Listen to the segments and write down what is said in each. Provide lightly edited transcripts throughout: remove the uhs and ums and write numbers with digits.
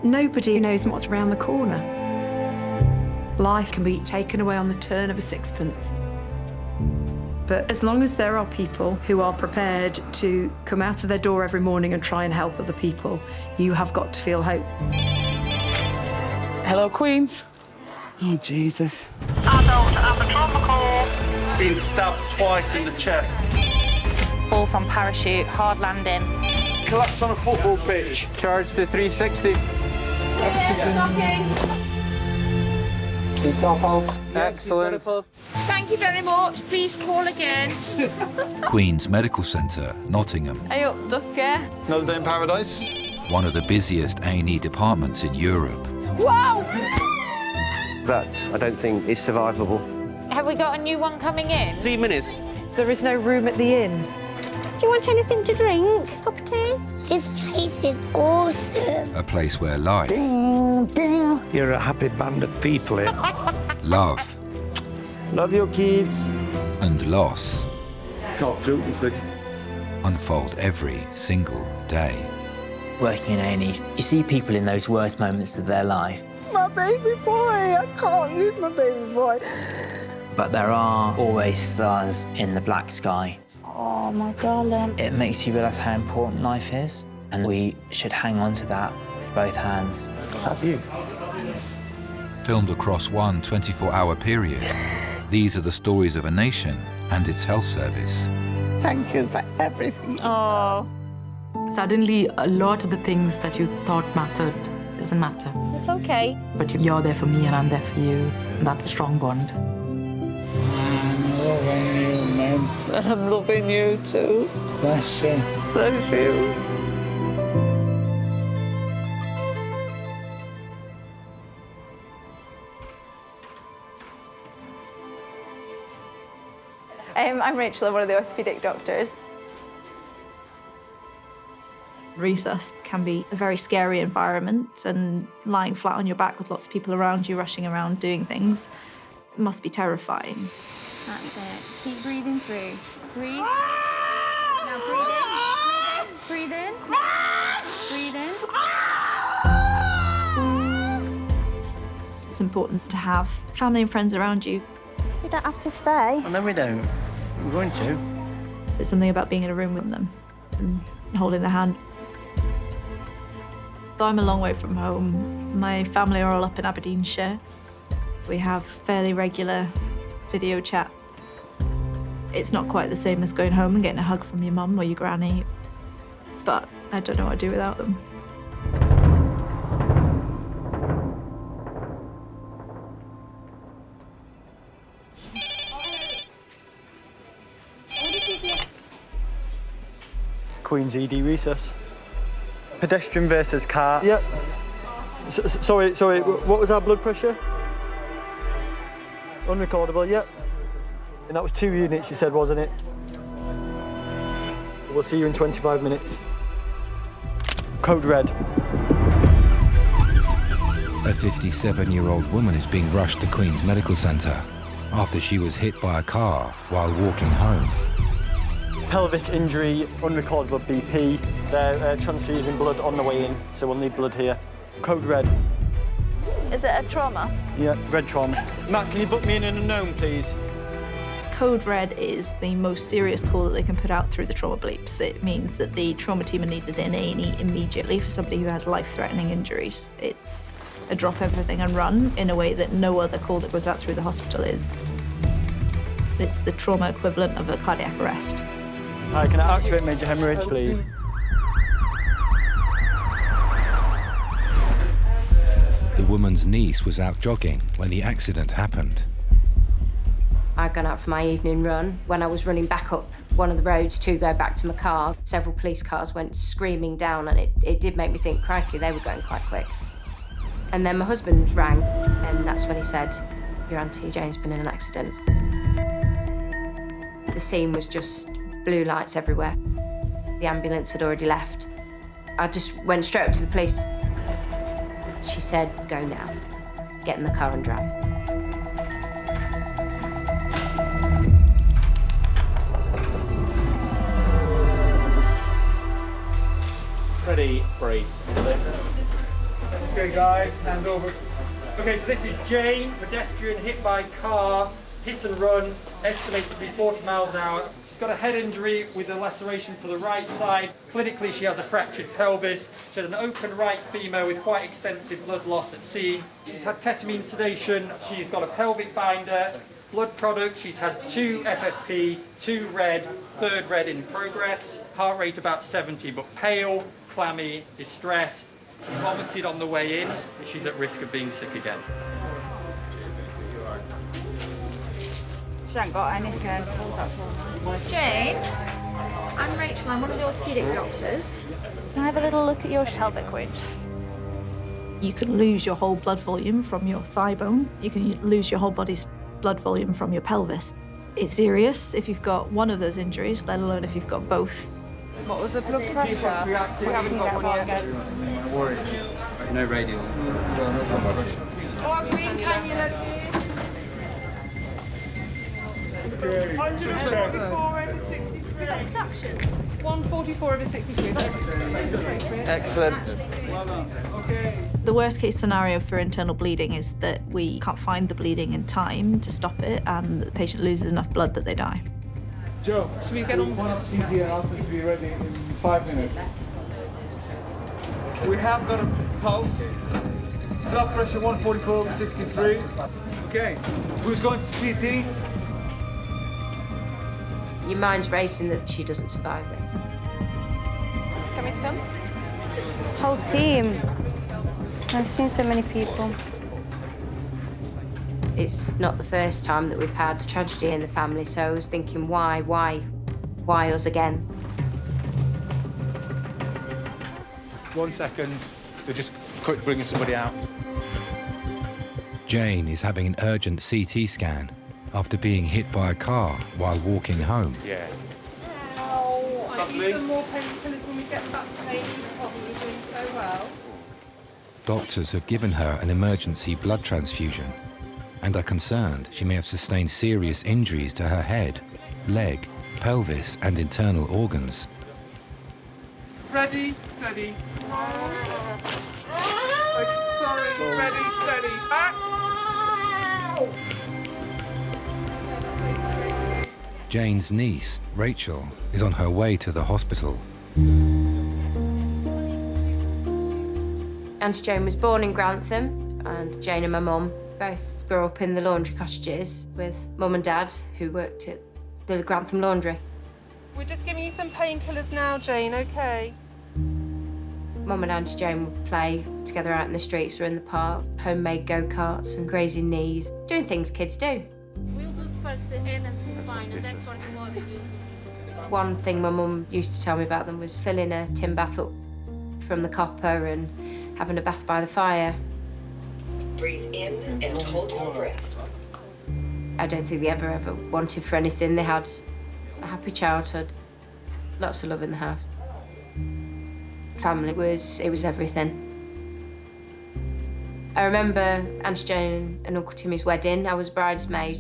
Nobody knows what's around the corner. Life can be taken away on the turn of a sixpence. But as long as there are people who are prepared to come out of their door every morning and try and help other people, you have got to feel hope. Hello, Queens. Oh, Jesus. Adult anatomical. Been stabbed twice in the chest. Fall from parachute, hard landing. Collapse on a football pitch. Charge to 360. Excellent. Thank you very much. Please call again. Queen's Medical Centre, Nottingham. Are you up, Ducker? Another day in paradise. One of the busiest A&E departments in Europe. Wow! That, I don't think, is survivable. Have we got a new one coming in? 3 minutes. There is no room at the inn. Do you want anything to drink? Cup of tea? This place is awesome. A place where life, You're a happy band of people here. love, Love your kids. and loss Can't feel anything. unfold every single day. Working in A&E, you see people in those worst moments of their life. My baby boy, I can't lose my baby boy. But there are always stars in the black sky. Oh, my darling. It makes you realise how important life is, and we should hang on to that with both hands. Have you? Filmed across one 24-hour period, these are the stories of a nation and its health service. Thank you for everything. Oh. Suddenly, a lot of the things that you thought mattered doesn't matter. It's okay. But you're there for me and I'm there for you. And that's a strong bond. I'm loving you, man. I'm loving you too. Bless you. Bless you. I'm Rachel, I'm one of the orthopaedic doctors. Resus can be a very scary environment, and lying flat on your back with lots of people around you, rushing around doing things, must be terrifying. That's it. Keep breathing through. Breathe. Now breathe in. Breathe in. Breathe in. It's important to have family and friends around you. You don't have to stay. No, we don't. We're going to. There's something about being in a room with them and holding their hand. Though I'm a long way from home, my family are all up in Aberdeenshire. We have fairly regular video chats. It's not quite the same as going home and getting a hug from your mum or your granny, but I don't know what I'd do without them. Queen's ED recess. Pedestrian versus car. Yep. Sorry, what was our blood pressure? Unrecordable, yep. And that was 2 units, you said, wasn't it? We'll see you in 25 minutes. Code red. A 57-year-old woman is being rushed to Queen's Medical Centre after she was hit by a car while walking home. Pelvic injury, unrecordable BP. They're transfusing blood on the way in, so we'll need blood here. Code red. Is it a trauma? Yeah, red trauma. Matt, can you book me in an unknown, please? Code red is the most serious call that they can put out through the trauma bleeps. It means that the trauma team are needed in A&E immediately for somebody who has life-threatening injuries. It's a drop everything and run in a way that no other call that goes out through the hospital is. It's the trauma equivalent of a cardiac arrest. Hi, can I activate major hemorrhage, please? The woman's niece was out jogging when the accident happened. I'd gone out for my evening run. When I was running back up one of the roads to go back to my car, several police cars went screaming down, and it did make me think, crikey, they were going quite quick. And then my husband rang, and that's when he said, your Auntie Jane's been in an accident. The scene was just blue lights everywhere. The ambulance had already left. I just went straight up to the police. She said, go now. Get in the car and drive. Ready, brace. Okay, guys, hand over. Okay, so this is Jane, pedestrian hit by car, hit and run, estimated to be 40 miles an hour. She's got a head injury with a laceration to the right side. Clinically, she has a fractured pelvis. She has an open right femur with quite extensive blood loss at scene. She's had ketamine sedation. She's got a pelvic binder, blood product. She's had 2 FFP, 2 red, 3rd red in progress. Heart rate about 70, but pale, clammy, distressed. Vomited on the way in. She's at risk of being sick again. She hasn't got anything. Jane, I'm Rachel. I'm one of the orthopaedic doctors. Can I have a little look at your pelvic ridge? You can lose your whole blood volume from your thigh bone. You can lose your whole body's blood volume from your pelvis. It's serious if you've got one of those injuries, let alone if you've got both. What was the blood pressure? We haven't got one yet. No radial. Oh, green cannula, please. 144 over 63. That's suction. 144 over 63. Excellent. The worst case scenario for internal bleeding is that we can't find the bleeding in time to stop it and the patient loses enough blood that they die. Joe, should we get on one up CT and ask them to be ready in 5 minutes? We have got a pulse. Blood pressure 144 over 63. Okay, who's going to CT? Your mind's racing that she doesn't survive this. Tell me to come. Whole team. I've seen so many people. It's not the first time that we've had tragedy in the family, so I was thinking, why us again? 1 second, they're just quick bringing somebody out. Jane is having an urgent CT scan after being hit by a car while walking home. Yeah. Ow, I need some more painkillers when we get back to Haiti. Oh, you're doing so well. Doctors have given her an emergency blood transfusion and are concerned she may have sustained serious injuries to her head, leg, pelvis and internal organs. Ready, steady. Sorry, ready, steady. Back. Jane's niece, Rachel, is on her way to the hospital. Auntie Jane was born in Grantham, and Jane and my mum both grew up in the laundry cottages with mum and dad, who worked at the Grantham laundry. We're just giving you some painkillers now, Jane, okay? Mum and Auntie Jane would play together out in the streets or in the park, homemade go-karts and grazing knees, doing things kids do. We'll do first the in and spine, and then for the water. One thing my mum used to tell me about them was filling a tin bath up from the copper and having a bath by the fire. Breathe in and hold your breath. I don't think they ever wanted for anything. They had a happy childhood, lots of love in the house. Family was everything. I remember Auntie Jane and Uncle Timmy's wedding. I was bridesmaid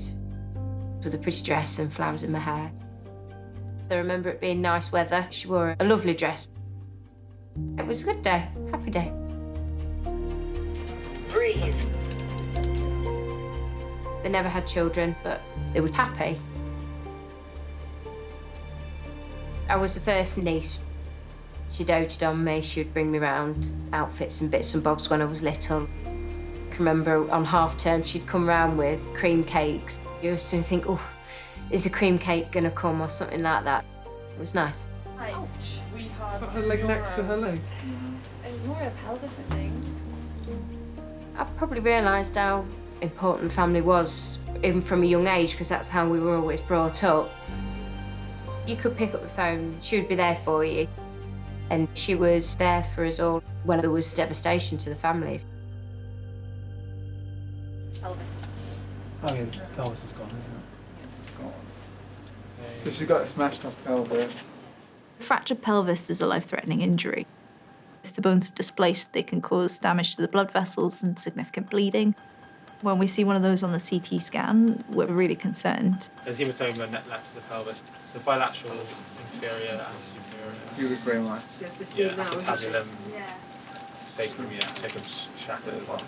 with a pretty dress and flowers in my hair. I remember it being nice weather. She wore a lovely dress. It was a good day, happy day. Breathe. They never had children, but they were happy. I was the first niece. She doted on me. She would bring me around outfits and bits and bobs when I was little. I can remember on half term she'd come round with cream cakes. You used to think, oh, is a cream cake gonna come or something like that? It was nice. Ouch. Put her leg next to her leg. It was more a pelvis, I think. I probably realised how important family was, even from a young age, because that's how we were always brought up. You could pick up the phone, she would be there for you. And she was there for us all when there was devastation to the family. Pelvis. Oh yeah, the pelvis is gone, isn't it? Gone. So she's got a smashed up pelvis. Fractured pelvis is a life-threatening injury. If the bones have displaced, they can cause damage to the blood vessels and significant bleeding. When we see one of those on the CT scan, we're really concerned. There's hematoma lateral to the pelvis, so bilateral, inferior and superior. You would grey line. Yeah, acetabulum. Sacrum's shattered as well.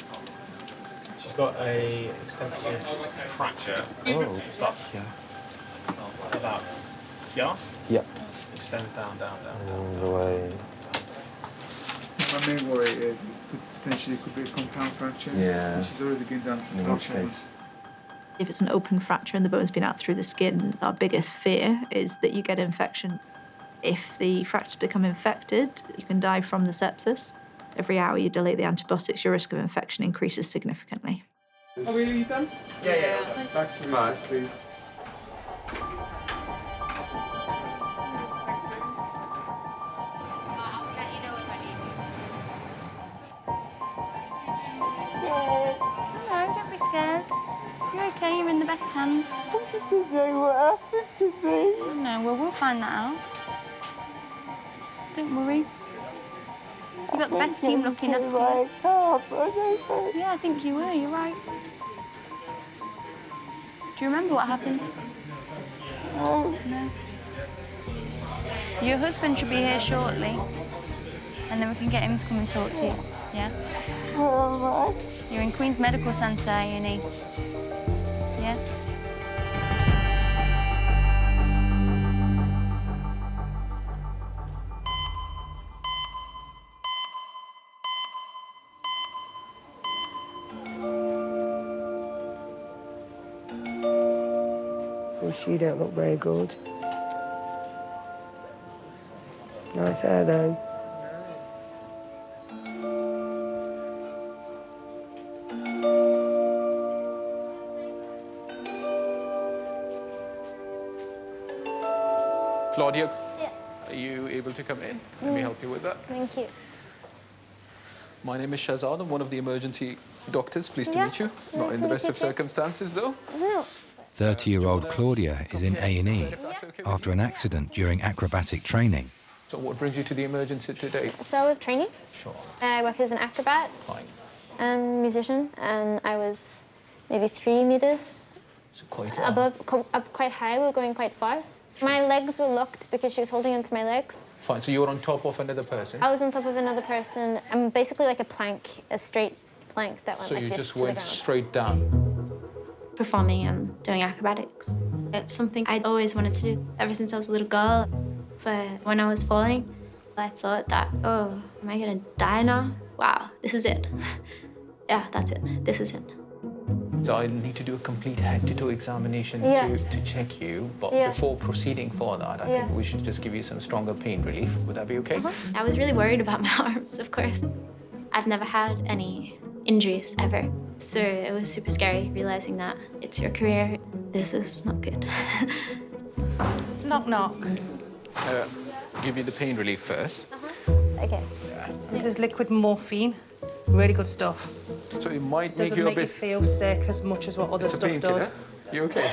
She's got a extensive fracture. Oh. Starts here. About here. Yep. Extends down. All the way. My main worry is potentially it could be a compound fracture. Yeah. She's already been down to In which case? If it's an open fracture and the bone's been out through the skin, our biggest fear is that you get infection. If the fractures become infected, you can die from the sepsis. Every hour you delay the antibiotics, your risk of infection increases significantly. Are we done? Yeah. Back to research, please. Hello, don't be scared. You're okay, you're in the best hands. No, well, we'll find that out. Don't worry. You've got the best team looking after you. Yeah, I think you were, you're right. Do you remember what happened? No. Your husband should be here shortly, and then we can get him to come and talk to you, yeah? You're in Queen's Medical Centre, A&E. Yeah? Well, she don't look very good. Nice hair, though. Claudia, Yeah. are you able to come in? Let me help you with that. Thank you. My name is Shahzad. I'm one of the emergency doctors. Pleased to Yeah. meet you. Nice Not in to the meet best you of too. circumstances, though. No. 30-year-old Claudia is in A&E after an accident during acrobatic training. So what brings you to the emergency today? So I was training. Sure. I worked as an acrobat Fine. and musician, and I was maybe 3 meters So quite up quite high. We were going quite fast. My legs were locked because she was holding onto my legs. Fine. So you were on top of another person. I was on top of another person. I'm basically like a plank, a straight plank that went So like you this just to the went ground. straight down. Performing and doing acrobatics. It's something I'd always wanted to do ever since I was a little girl. But when I was falling, I thought that, oh, am I gonna die now? Wow, this is it. Yeah, that's it. This is it. So I need to do a complete head-to-toe examination Yeah. to check you. But Yeah. before proceeding for that, I Yeah. think we should just give you some stronger pain relief. Would that be okay? I was really worried about my arms, of course. I've never had any injuries ever. So it was super scary realizing that it's your career. This is not good. Knock, knock. Give you the pain relief first. Okay. This is liquid morphine. Really good stuff. So it might make Doesn't you a make you bit... feel sick as much as what other It's a stuff painkiller. does. You okay?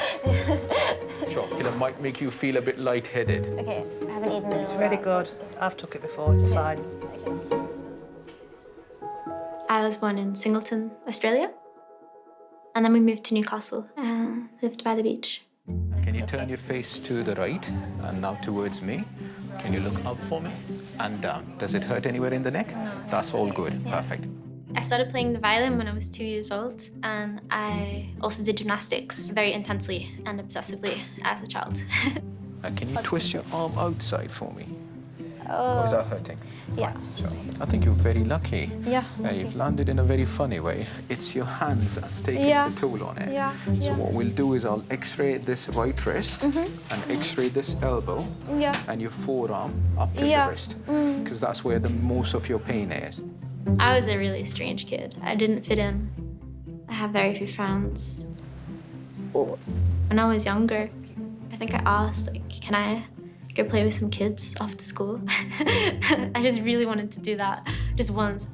Sure. It might make you feel a bit lightheaded. Okay, I haven't eaten in It's a really while. good. I've took it before, it's fine. I was born in Singleton, Australia. And then we moved to Newcastle and lived by the beach. Can you turn your face to the right and now towards me? Can you look up for me and down? Does it hurt anywhere in the neck? No. That's all good. Perfect. I started playing the violin when I was 2 years old, and I also did gymnastics very intensely and obsessively as a child. Can you twist your arm outside for me? Oh. Or is that hurting? Yeah. So I think you're very lucky. Yeah. You've landed in a very funny way. It's your hands that's taking Yeah. the toll on it. Yeah. So Yeah. what we'll do is I'll x-ray this right wrist and x-ray this elbow Yeah. and your forearm up to Yeah. the wrist. Because that's where the most of your pain is. I was a really strange kid. I didn't fit in. I have very few friends. When I was younger, I think I asked, like, can I go play with some kids after school? I just really wanted to do that, just once.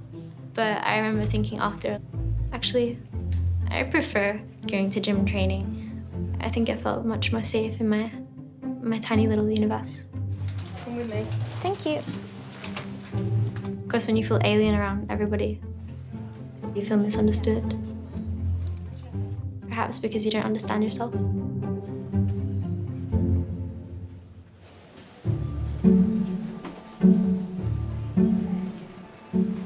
But I remember thinking after, actually, I prefer going to gym training. I think I felt much more safe in my tiny little universe. Come with me. Thank you. Of course, when you feel alien around everybody, you feel misunderstood. Perhaps because you don't understand yourself.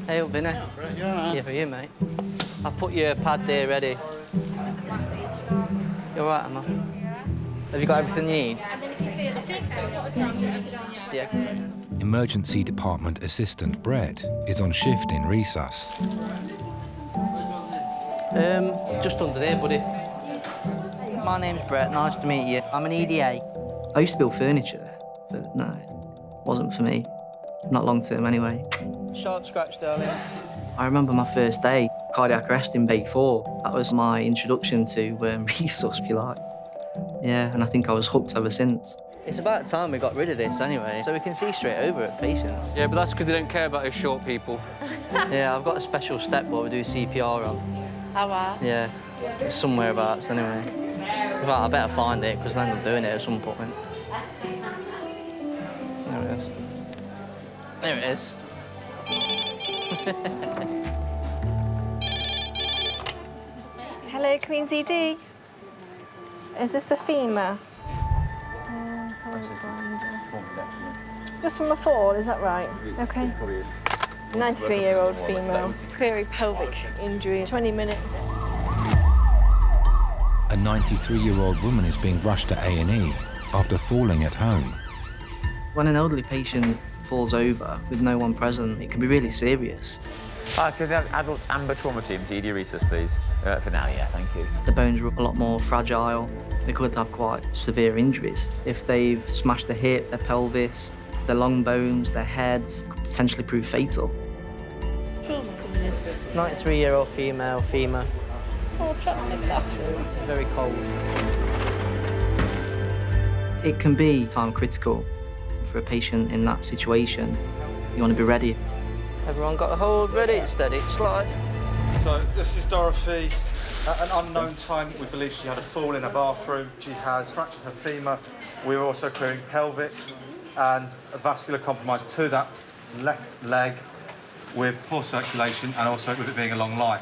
Hey, up, Vinny. Yeah, for you, mate. I'll put your pad there ready. You all right, Emma? Have you got everything you need? Yeah. Emergency Department Assistant Brett is on shift in resus. Just under there, buddy. My name's Brett, nice to meet you. I'm an EDA. I used to build furniture, but no, it wasn't for me. Not long term, anyway. Sharp scratch, darling. I remember my first day, cardiac arrest in Bay 4. That was my introduction to resus, if you like. Yeah, and I think I was hooked ever since. It's about time we got rid of this anyway, so we can see straight over at patients. Yeah, but that's because they don't care about us short people. Yeah, I've got a special step what we do CPR on. Oh, wow. Yeah, it's somewhere abouts anyway. In fact, I better find it, because I'll end up doing it at some point. There it is. There it is. Hello, Queen's ED. Is this the femur? Just from a fall, is that right? Okay. 93-year-old female, query pelvic injury, 20 minutes. A 93-year-old woman is being rushed to A&E after falling at home. When an elderly patient falls over with no one present, it can be really serious. Could I have adult amber trauma team to ED resus, please? For now, yeah, thank you. The bones are a lot more fragile. They could have quite severe injuries. If they've smashed their hip, their pelvis, their long bones, their heads, could potentially prove fatal. 93-year-old female, femur. Oh, trapped in the bathroom. Very cold. It can be time critical for a patient in that situation. You want to be ready. Everyone got a hold, ready, steady, slide. So this is Dorothy. At an unknown time, we believe she had a fall in a bathroom. She has fractured her femur. We're also clearing pelvic and a vascular compromise to that left leg with poor circulation and also with it being a long line.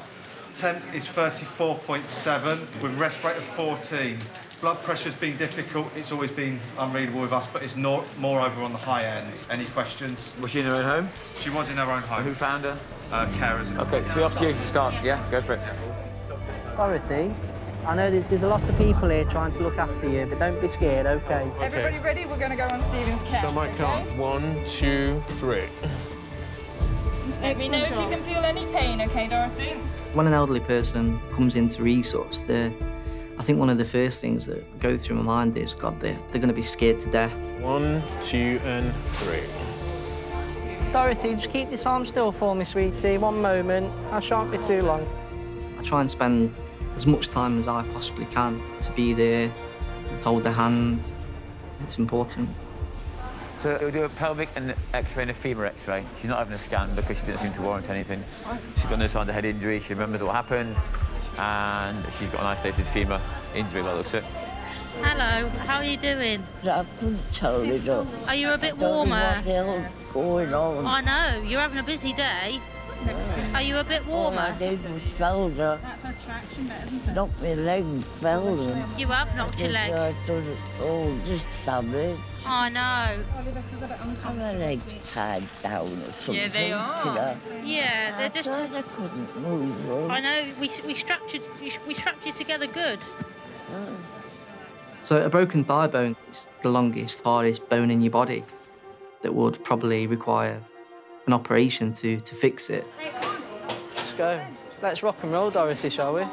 Temp is 34.7 with respirator 14. Blood pressure's been difficult. It's always been unreadable with us, but it's not more over on the high end. Any questions? Was she in her own home? She was in her own home. Who found her? Carers. OK, so off to you to start. Yeah, go for it. Dorothy, I know there's a lot of people here trying to look after you, but don't be scared, OK? Everybody ready? We're going to go on Stephen's count. So my count, 1, 2, 3. Let me know if you can feel any pain, OK, Dorothy? When an elderly person comes into resus, I think one of the first things that go through my mind is, God, they're going to be scared to death. 1, 2, and 3. Dorothy, just keep this arm still for me, sweetie. One moment. I shan't be too long. I try and spend as much time as I possibly can to be there, to hold their hand. It's important. So we'll do a pelvic and an X-ray and a femur X-ray. She's not having a scan because she didn't seem to warrant anything. She's got no sign of head injury. She remembers what happened, and she's got an isolated femur injury by the looks of it. Hello, how are you doing? I couldn't tell you, look. Are you a bit warmer? Going on. I know, you're having a busy day. Are you a bit warmer? I did my shoulder. That's our traction bit, isn't it? Knocked my leg, fell in. You have knocked your leg. I've done it all this damage. I know. And my legs tied down or something. Yeah, they are. You know. Yeah, they're just. I couldn't move them. I know. We strapped you together good. So a broken thigh bone is the longest, hardest bone in your body that would probably require an operation to fix it. Let's go. Let's rock and roll, Dorothy, shall we?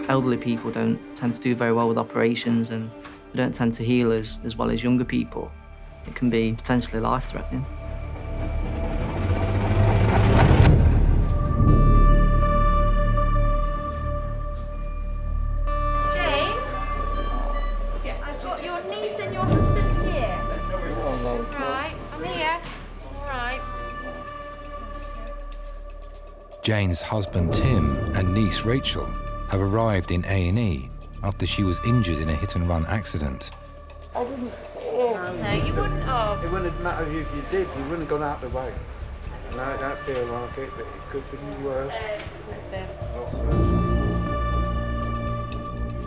Elderly people don't tend to do very well with operations, and they don't tend to heal as well as younger people. It can be potentially life-threatening. Jane? Yeah. I've got your niece and your husband here. Right, I'm here. All right. Jane's husband Tim and niece Rachel have arrived in A&E after she was injured in a hit-and-run accident. I didn't fall. No, you wouldn't have. It wouldn't matter if you did, you wouldn't have gone out the way. No, I don't feel like it, but it could be worse.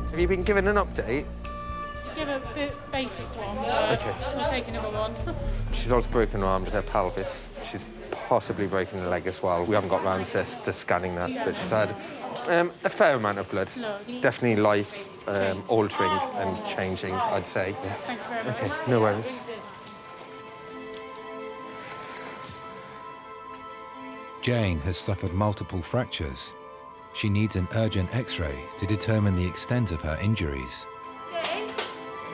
Have you been given an update? Give a basic one. Okay. We'll take another one. She's also broken her arm with her pelvis. She's possibly breaking the leg as well. We haven't got round to scanning that, but she's had a fair amount of blood. Definitely life altering and changing, I'd say. Yeah. Thank you very much. Okay, no worries. Jane has suffered multiple fractures. She needs an urgent X-ray to determine the extent of her injuries. Jane,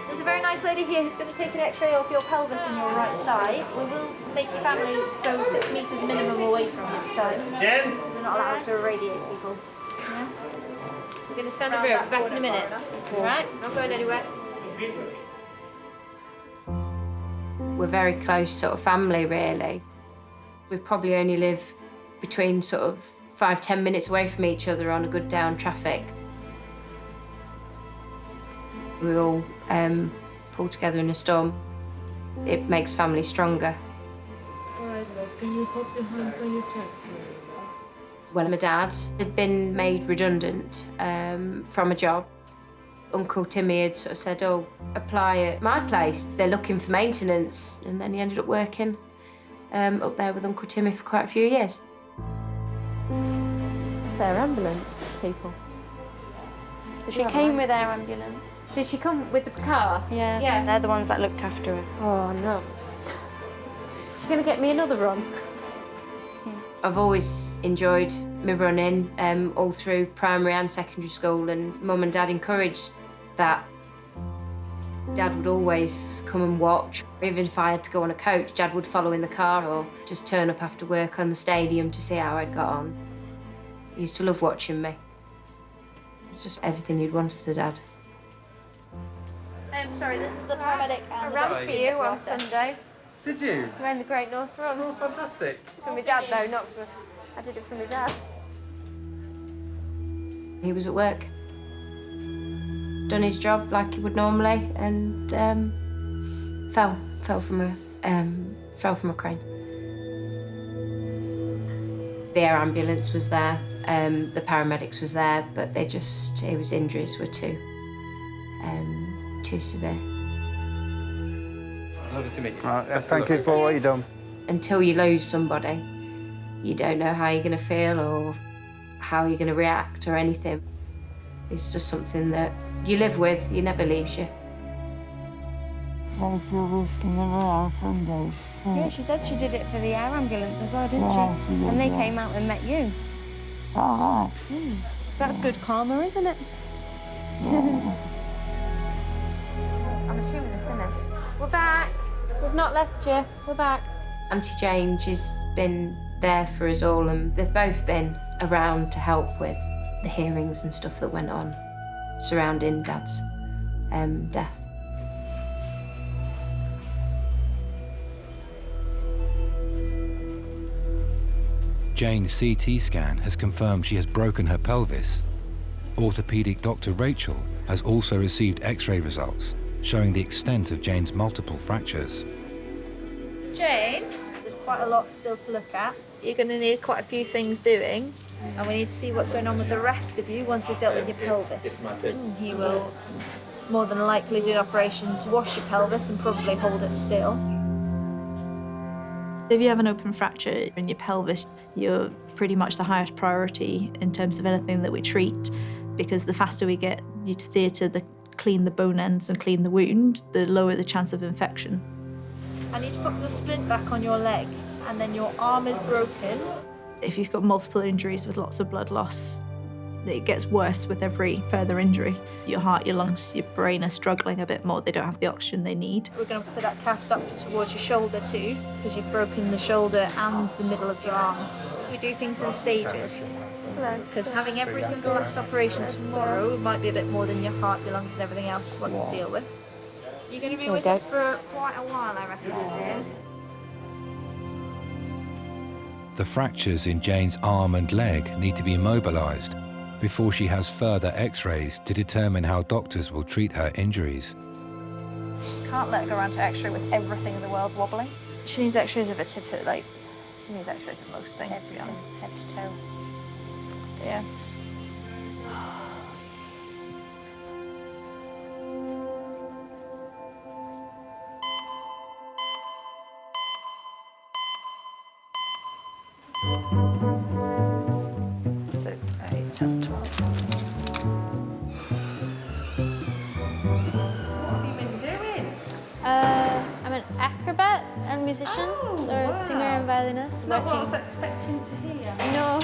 there's a very nice lady here who's going to take an X-ray of your pelvis and your right thigh. We will make your family go 6 metres minimum away from you, Jen? because we're not allowed to irradiate people. Yeah? We're going to stand over here. I'll be back in a minute. All right? Not going anywhere. We're very close sort of family, really. We probably only live between sort of 5-10 minutes away from each other on a good day on traffic. We all pull together in a storm. It makes family stronger. All right, love, can you put your hands on your chest? When my dad had been made redundant from a job, Uncle Timmy had sort of said, oh, apply at my place. They're looking for maintenance. And then he ended up working up there with Uncle Timmy for quite a few years. It's their ambulance, people. She came with our ambulance. Did she come with the car? Yeah, Yeah. they're the ones that looked after her. Oh, no. You're going to get me another run? I've always enjoyed my running all through primary and secondary school, and Mum and Dad encouraged that. Dad would always come and watch. Even if I had to go on a coach, Dad would follow in the car or just turn up after work on the stadium to see how I'd got on. He used to love watching me. It's just everything you'd want as a dad. Sorry, this is the paramedic and I ran for you on Sunday. Did you? I ran the Great North Run. Oh, fantastic. For my dad, though, not for... I did it for my dad. He was at work, done his job like he would normally, and fell from a crane. The air ambulance was there, the paramedics was there, but his injuries were too severe. Lovely to meet you. Thank you for what you've done. Until you lose somebody, you don't know how you're going to feel or how you're going to react or anything. It's just something that you live with, he never leaves you. Yeah, she said she did it for the air ambulance as well, didn't she? And they came out and met you. Oh, So that's good karma, isn't it? I'm assuming they're finished. We're back. We've not left you. We're back. Auntie Jane, she's been there for us all, and they've both been around to help with the hearings and stuff that went on surrounding Dad's death. Jane's CT scan has confirmed she has broken her pelvis. Orthopedic Dr. Rachel has also received X-ray results showing the extent of Jane's multiple fractures. Jane, there's quite a lot still to look at. You're going to need quite a few things doing, and we need to see what's going on with the rest of you once we've dealt with your pelvis. He will more than likely do an operation to wash your pelvis and probably hold it still. If you have an open fracture in your pelvis, you're pretty much the highest priority in terms of anything that we treat, because the faster we get you to theatre, clean the bone ends and clean the wound, the lower the chance of infection. I need to put the splint back on your leg, and then your arm is broken. If you've got multiple injuries with lots of blood loss, it gets worse with every further injury. Your heart, your lungs, your brain are struggling a bit more. They don't have the oxygen they need. We're going to put that cast up towards your shoulder too, because you've broken the shoulder and the middle of your arm. We do things in stages, because having every single last operation tomorrow might be a bit more than your heart, your lungs and everything else you want to deal with. You're going to be with us for quite a while, I reckon, Jane. The fractures in Jane's arm and leg need to be immobilised before she has further X-rays to determine how doctors will treat her injuries. You just can't let her go around to X-ray with everything in the world wobbling. She needs X-rays of a tip, she needs X-rays of most things, to be honest. Head to toe. Yeah. at all. I'm an acrobat and musician, or a singer and violinist. Not what I was expecting to hear. No.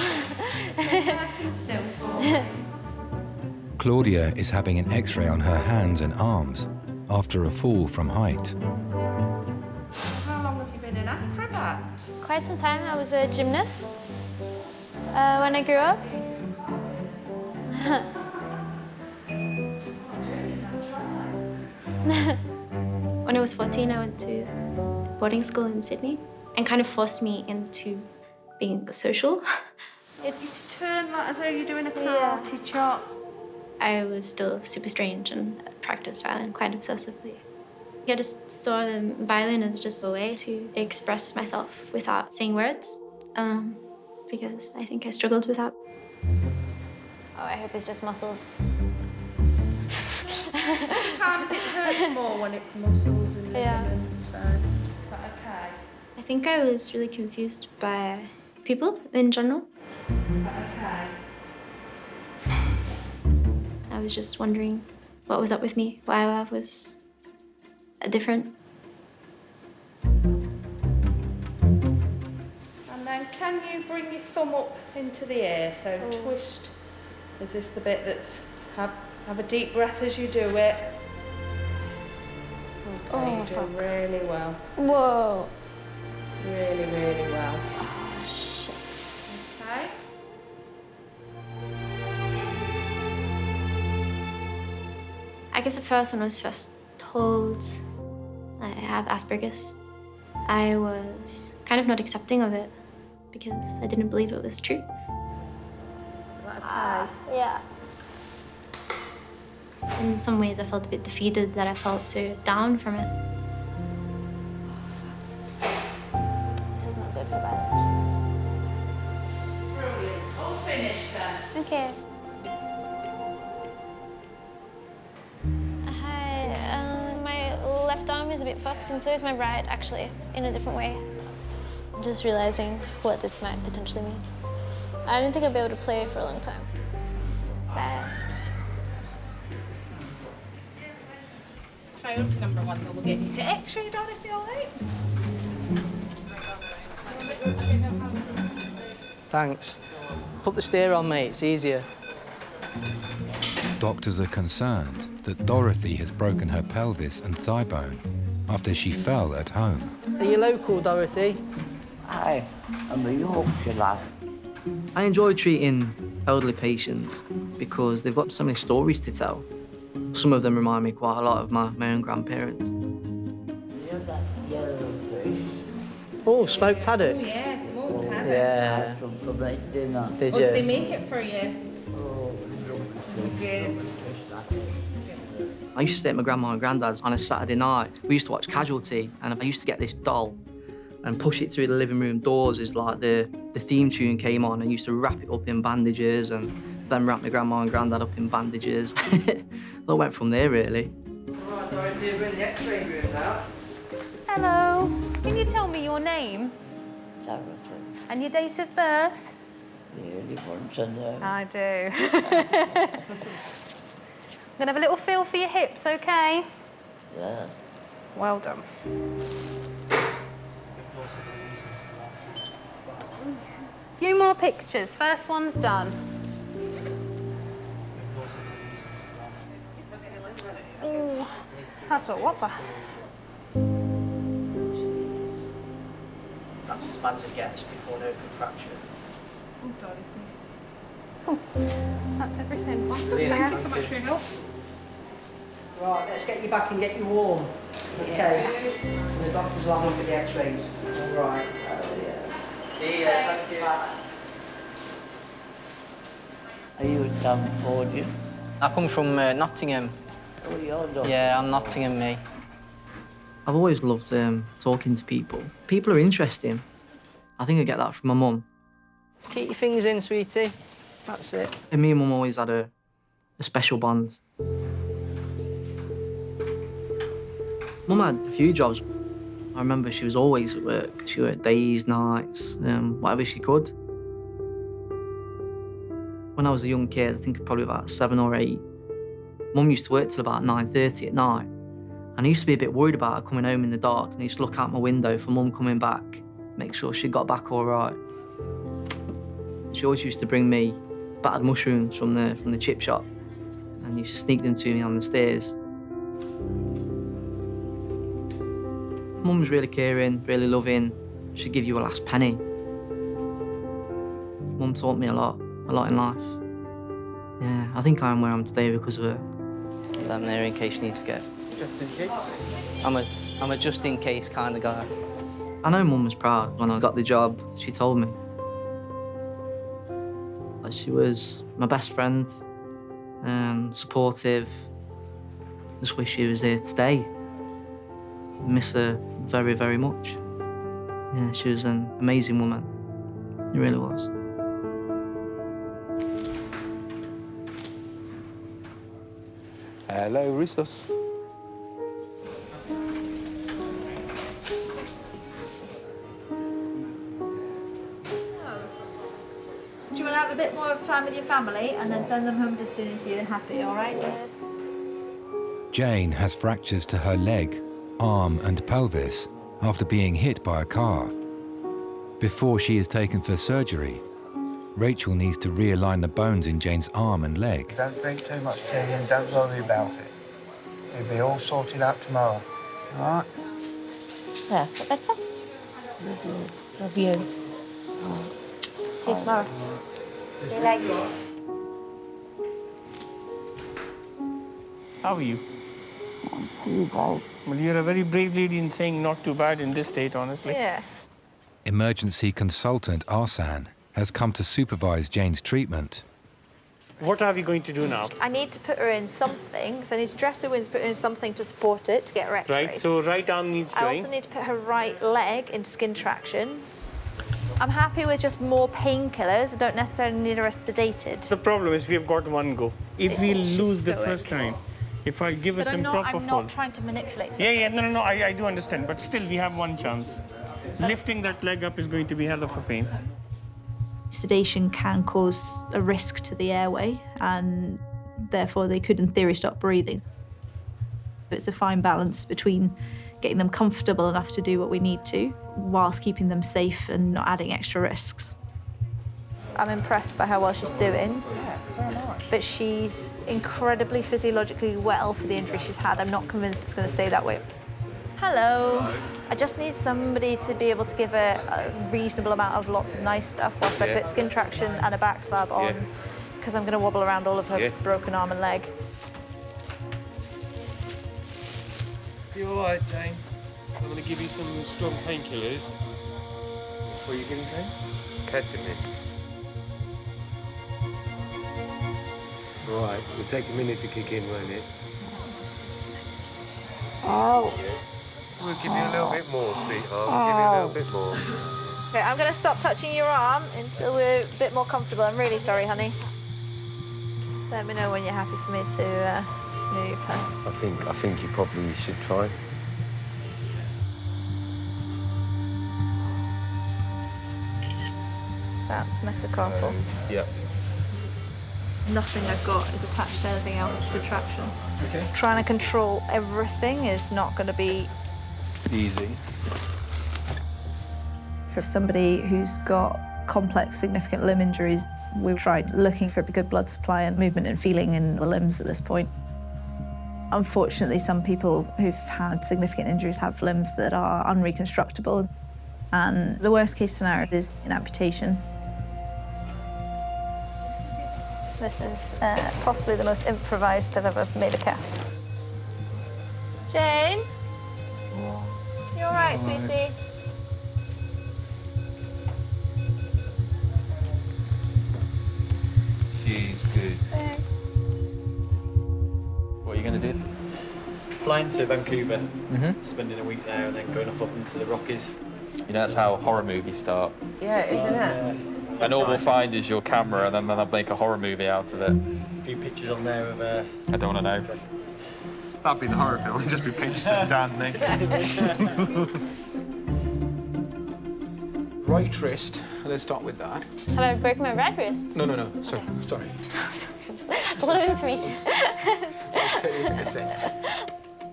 Claudia is having an X-ray on her hands and arms after a fall from height. How long have you been an acrobat? Quite some time. I was a gymnast when I grew up. When I was 14, I went to boarding school in Sydney and kind of forced me into being social. It's turned like as though you're doing a karate chop. I was still super strange and practiced violin quite obsessively. I just saw the violin as just a way to express myself without saying words, because I think I struggled with that. Oh, I hope it's just muscles. Sometimes it hurts more when it's muscles and ligaments. But okay. I think I was really confused by people in general. Okay. I was just wondering what was up with me, why I was different. And then can you bring your thumb up into the air? So twist. Is this the bit that's have a deep breath as you do it? Okay, you're doing really well. Whoa. Really, really well. Oh, shit. Okay. I guess at first, when I was first told I have Asperger's, I was kind of not accepting of it because I didn't believe it was true. Okay. Yeah. In some ways, I felt a bit defeated that I felt so down from it. This is not good for violin. Brilliant. All finished then. Okay. Hi. My left arm is a bit fucked, and so is my right, actually, in a different way. Just realizing what this might potentially mean. I didn't think I'd be able to play for a long time. Bye. Priority number one, though, we'll get you to X-ray, Dorothy, all right? Thanks. Put the steer on, mate. It's easier. Doctors are concerned that Dorothy has broken her pelvis and thigh bone after she fell at home. Are you local, Dorothy? Aye, I'm a Yorkshire lad. I enjoy treating elderly patients because they've got so many stories to tell. Some of them remind me quite a lot of my own grandparents. You know that yellow fish? Oh, smoked haddock. Oh, yeah, smoked haddock. Yeah. I had some for my dinner. Did Oh, you? did they make it for you? Oh, You did. I used to stay at my grandma and granddad's on a Saturday night. We used to watch Casualty, and I used to get this doll and push it through the living room doors as like the theme tune came on, and used to wrap it up in bandages and then wrap my grandma and granddad up in bandages. It all went from there, really. All right, Dorothy, we're in the X-ray room now. Hello. Can you tell me your name Dorothy. and your date of birth? You really want to know? I do. I'm gonna have a little feel for your hips, okay? Yeah. Well done. Few more pictures. First one's done. Ooh, that's a whopper. That's as bad as it gets before an open fracture. Oh, that's everything. Awesome. Brilliant. Thank you so much for your help. Right, let's get you back and get you warm. Okay. And the doctors will have a look at the X-rays. All right. See ya. Thank you. Are you a Stamfordian? I come from Nottingham. Oh, you're not. Yeah, I'm Nottingham, me. I've always loved talking to people. People are interesting. I think I get that from my mum. Keep your fingers in, sweetie. That's it. And me and mum always had a special bond. Mum had a few jobs. I remember she was always at work. She worked days, nights, whatever she could. When I was a young kid, I think probably about 7 or 8, Mum used to work till about 9:30 at night. And I used to be a bit worried about her coming home in the dark, and I used to look out my window for Mum coming back, make sure she got back all right. She always used to bring me battered mushrooms from the chip shop and used to sneak them to me on the stairs. Mum was really caring, really loving. She'd give you a last penny. Mum taught me a lot in life. Yeah, I think I am where I'm today because of her. I'm there in case you need to go. Just in case? I'm a just-in-case kind of guy. I know Mum was proud when I got the job, she told me. She was my best friend, supportive. Just wish she was here today. I miss her very, very much. Yeah, she was an amazing woman. It really was. Hello, Rissos. Do you want to have a bit more of time with your family and then send them home as soon as you're happy, all right? Jane has fractures to her leg, arm and pelvis after being hit by a car. Before she is taken for surgery, Rachel needs to realign the bones in Jane's arm and leg. Don't drink too much tea and don't worry about it. It'll be all sorted out tomorrow. All right? Yeah, better? Love you. See you tomorrow. See you later. How are you? Not too bad. Well, you're a very brave lady in saying not too bad in this state, honestly. Yeah. Emergency consultant Arsan has come to supervise Jane's treatment. What are we going to do now? I need to put her in something, so I need to dress her and put her in something to support it, to get her x-rays. Right, so right arm needs I doing. also need to put her right leg into skin traction. I'm happy with just more painkillers. I don't necessarily need her sedated. The problem is we've got one go. If we lose the first time, if I give her But some proper I'm not trying to manipulate something. Yeah, no, I do understand, but still we have one chance. Lifting that leg up is going to be hell of a pain. Sedation can cause a risk to the airway, and therefore they could, in theory, stop breathing. It's a fine balance between getting them comfortable enough to do what we need to, whilst keeping them safe and not adding extra risks. I'm impressed by how well she's doing, but she's incredibly physiologically well for the injury she's had. I'm not convinced it's going to stay that way. Hello. I just need somebody to be able to give her a reasonable amount of lots of nice stuff whilst I put skin traction and a back slab on, because I'm going to wobble around all of her broken arm and leg. You all right, Jane? I'm going to give you some strong painkillers. That's what you're giving, Jane? Ketamine. Right, it'll take a minute to kick in, won't it? Ow. We'll give you a little bit more, sweetheart. We'll give you a little bit more. Okay, I'm going to stop touching your arm until we're a bit more comfortable. I'm really sorry, honey. Let me know when you're happy for me to move her. I think you probably should try. That's metacarpal. Yeah. Nothing I've got is attached to anything else to traction. Okay. Trying to control everything is not going to be easy. For somebody who's got complex, significant limb injuries, we've tried looking for a good blood supply and movement and feeling in the limbs at this point. Unfortunately, some people who've had significant injuries have limbs that are unreconstructable, and the worst case scenario is an amputation. This is possibly the most improvised I've ever made a cast. Jane? You all right, sweetie? She's good. Thanks. What are you going to do? Flying to Vancouver, spending a week there, and then going off up into the Rockies. You know, that's how horror movies start. Yeah, isn't it? And all we'll find is your camera, and then they'll make a horror movie out of it. A few pictures on there of I don't want to know. That'd be the horror film. It'd just be pictures of Dan naked. Right wrist let's start with that. Have I broken my right wrist? No. Sorry. It's a lot of information. I'll tell you in a second.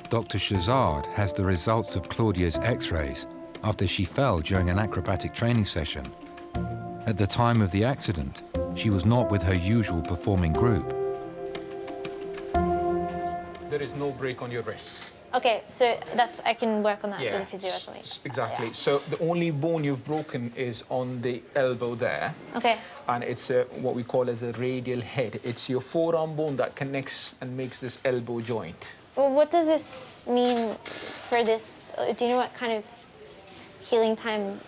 Dr. Shazad has the results of Claudia's x-rays after she fell during an acrobatic training session. At the time of the accident, she was not with her usual performing group. There is no break on your wrist. Okay, so I can work on that with a physio or something. Exactly. So the only bone you've broken is on the elbow there. Okay. And it's what we call as a radial head. It's your forearm bone that connects and makes this elbow joint. Well, what does this mean for this? Do you know what kind of healing time?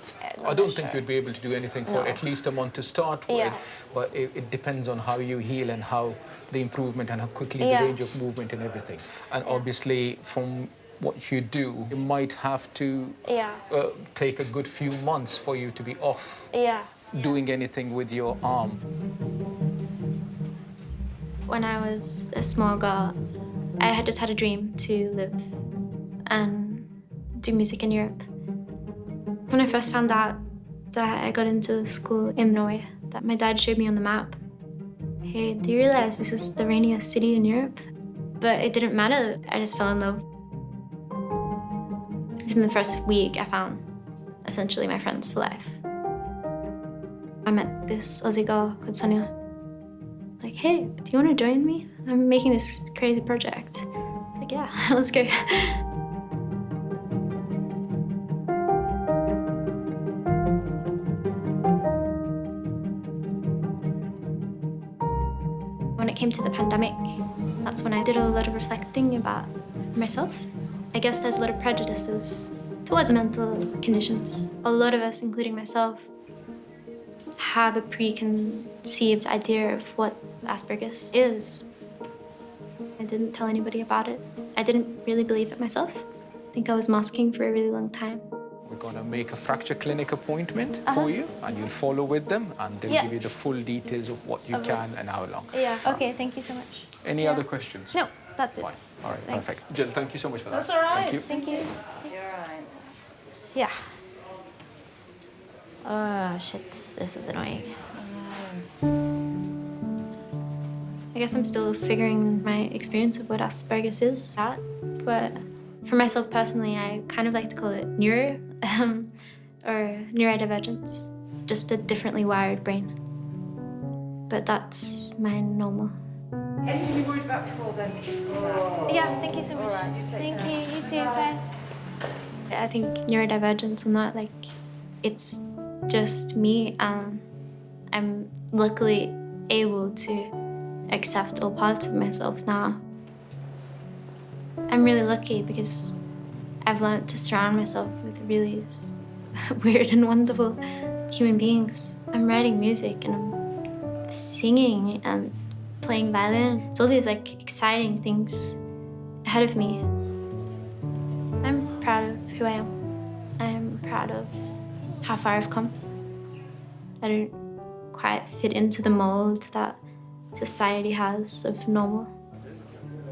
I don't think you'd be able to do anything for at least a month to start with, but it depends on how you heal and how the improvement and how quickly the range of movement and everything. And obviously, from what you do, you might have to take a good few months for you to be off doing anything with your arm. When I was a small girl, I had just had a dream to live and do music in Europe. When I first found out that I got into the school in Norway, that my dad showed me on the map, hey, do you realize this is the rainiest city in Europe? But it didn't matter, I just fell in love. Within the first week, I found essentially my friends for life. I met this Aussie girl called Sonia. Like, hey, do you want to join me? I'm making this crazy project. I was like, yeah, let's go. When it came to the pandemic, that's when I did a lot of reflecting about myself. I guess there's a lot of prejudices towards mental conditions. A lot of us, including myself, have a preconceived idea of what Asperger's is. I didn't tell anybody about it. I didn't really believe it myself. I think I was masking for a really long time. We're going to make a fracture clinic appointment for you, and you'll follow with them, and they'll give you the full details of what you can and how long. Yeah, okay, thank you so much. Any other questions? No, that's Fine. it. All right, Thanks. perfect. Jill, thank you so much for that. That's all right. Thank you. Thank you. You're all right. Yeah. Oh, shit, this is annoying. I guess I'm still figuring my experience of what Asperger's is out, but for myself personally, I kind of like to call it neuro or neurodivergence, just a differently wired brain. But that's my normal. Anything you're worried about before then? Yeah, thank you so much. All right, you take care. Thank you, you too, bye. I think neurodivergence and that, like, it's just me, and I'm luckily able to accept all parts of myself now. I'm really lucky because I've learned to surround myself with really weird and wonderful human beings. I'm writing music and I'm singing and playing violin. It's all these like exciting things ahead of me. I'm proud of who I am. I'm proud of how far I've come. I don't quite fit into the mold that society has of normal.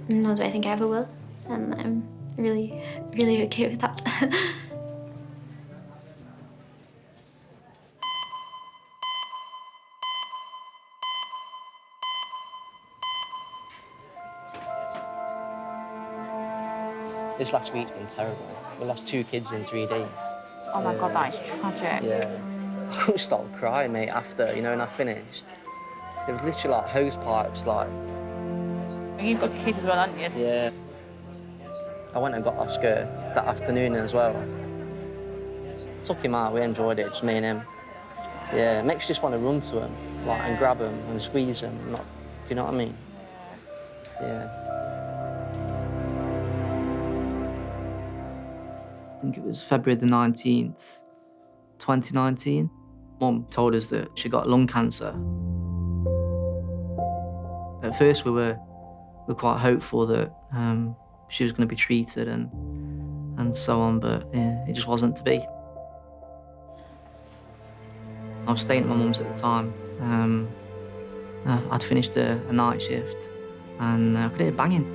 Nor do I think I ever will. And I'm really, really okay with that. This last week's been terrible. We lost 2 kids in 3 days. Oh my God, that is tragic. Yeah. I started crying, mate, after, you know, and I finished. It was literally like hose pipes, like... You've got kids as well, haven't you? Yeah. I went and got Oscar that afternoon as well. Took him out, we enjoyed it, just me and him. Yeah, it makes you just want to run to him, like, and grab him and squeeze him. Not, do you know what I mean? Yeah. I think it was February the 19th, 2019. Mum told us that she got lung cancer. At first we were quite hopeful that she was going to be treated and so on, but yeah, it just wasn't to be. I was staying at my mum's at the time. I'd finished a night shift and I could hear banging.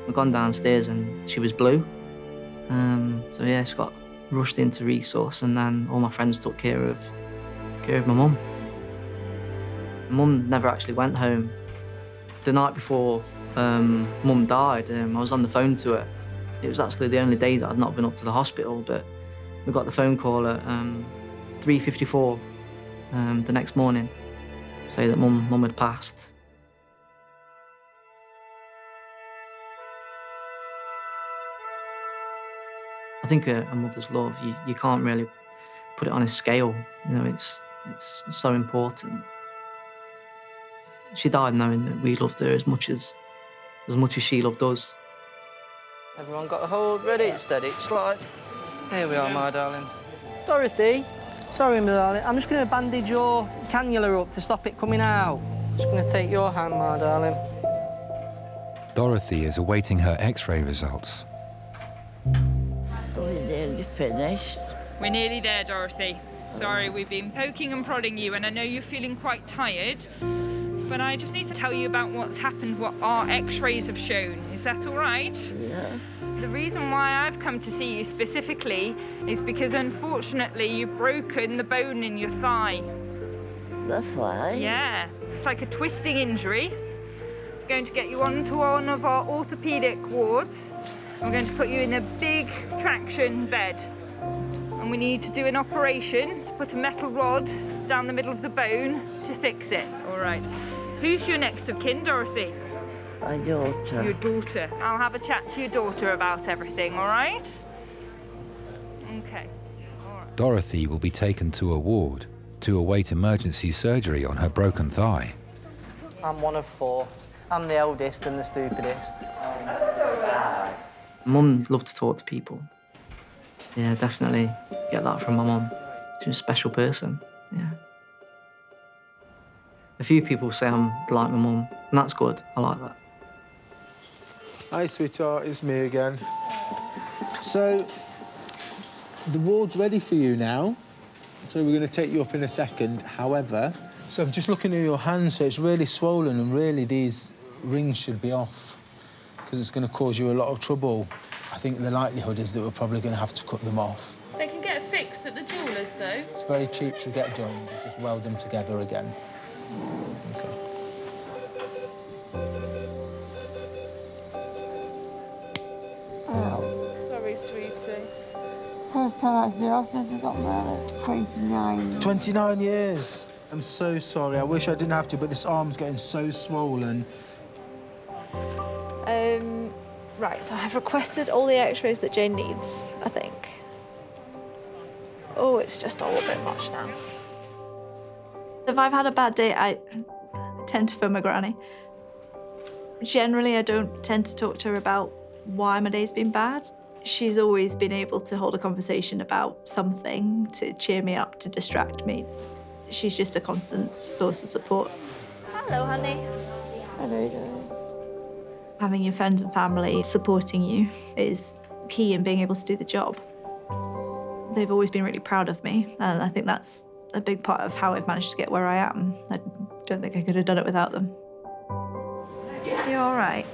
I'd gone downstairs and she was blue. So yeah, she got rushed into resource, and then all my friends took care of go with my mum. Mum never actually went home. The night before Mum died, I was on the phone to her. It was actually the only day that I'd not been up to the hospital, but we got the phone call at 3:54 the next morning to say that Mum had passed. I think a mother's love, you can't really put it on a scale. You know, it's so important. She died knowing that we loved her as much as she loved us. Everyone got a hold ready, steady, slide. Here we are, my darling. Dorothy, sorry, my darling. I'm just going to bandage your cannula up to stop it coming out. Just going to take your hand, my darling. Dorothy is awaiting her X-ray results. We're nearly finished. We're nearly there, Dorothy. Sorry, we've been poking and prodding you, and I know you're feeling quite tired, but I just need to tell you about what's happened, what our X-rays have shown. Is that all right? Yeah. The reason why I've come to see you specifically is because, unfortunately, you've broken the bone in your thigh. The thigh? Yeah. It's like a twisting injury. We're going to get you onto one of our orthopedic wards. We're going to put you in a big traction bed. And we need to do an operation to put a metal rod down the middle of the bone to fix it. All right. Who's your next of kin, Dorothy? My daughter. Your daughter. I'll have a chat to your daughter about everything, all right? Okay. All right. Dorothy will be taken to a ward to await emergency surgery on her broken thigh. I'm one of 4. I'm the eldest and the stupidest. Mum loved to talk to people. Yeah, definitely get that from my mum. She's a special person, yeah. A few people say I'm like my mum, and that's good. I like that. Hi, sweetheart. It's me again. So, the ward's ready for you now. So we're going to take you up in a second. However, so I'm just looking at your hand, so it's really swollen, and really these rings should be off because it's going to cause you a lot of trouble. I think the likelihood is that we're probably going to have to cut them off. They can get fixed at the jeweller's, though. It's very cheap to get done. Just weld them together again. Okay. Ow. Sorry, sweetie. First time I've been off since I got married. 29 years. 29 years. I'm so sorry. I wish I didn't have to, but this arm's getting so swollen. Right, so I've requested all the X-rays that Jane needs, I think. Oh, it's just all a bit much now. If I've had a bad day, I tend to phone my granny. Generally, I don't tend to talk to her about why my day's been bad. She's always been able to hold a conversation about something to cheer me up, to distract me. She's just a constant source of support. Hello, honey. Hello. Having your friends and family supporting you is key in being able to do the job. They've always been really proud of me, and I think that's a big part of how I've managed to get where I am. I don't think I could have done it without them. You all right?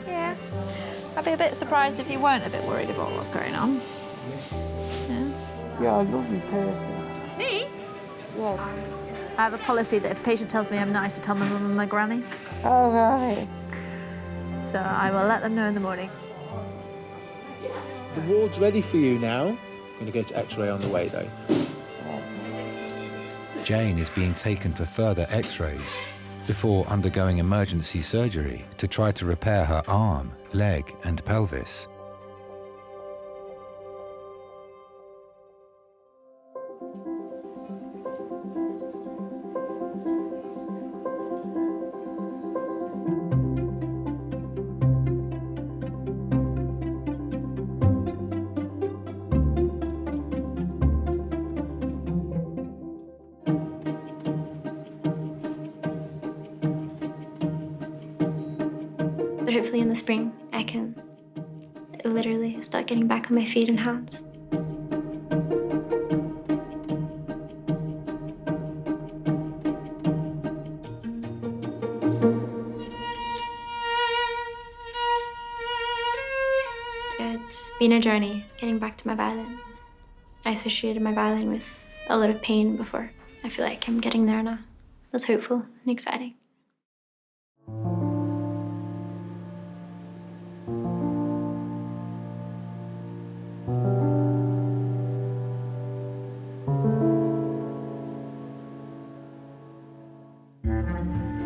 Yeah. I'd be a bit surprised if you weren't a bit worried about what's going on. You're a lovely person. Me? Yes. I have a policy that if a patient tells me I'm nice, to tell my mum and my granny. All right. So I will let them know in the morning. The ward's ready for you now. I'm going to go to X-ray on the way, though. Jane is being taken for further X-rays before undergoing emergency surgery to try to repair her arm, leg and pelvis. But hopefully in the spring, I can literally start getting back on my feet and hands. It's been a journey getting back to my violin. I associated my violin with a lot of pain before. I feel like I'm getting there now. That's hopeful and exciting.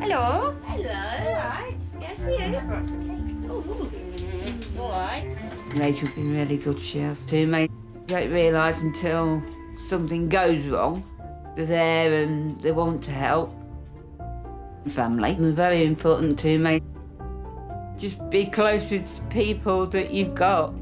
Hello. Hello. All right. Yes, you. I've brought some cake. Oh, all right. Rachel's been really good, she has to me. I don't realise until something goes wrong. They're there and they want to help. Family is very important to me. Just be closer to people that you've got.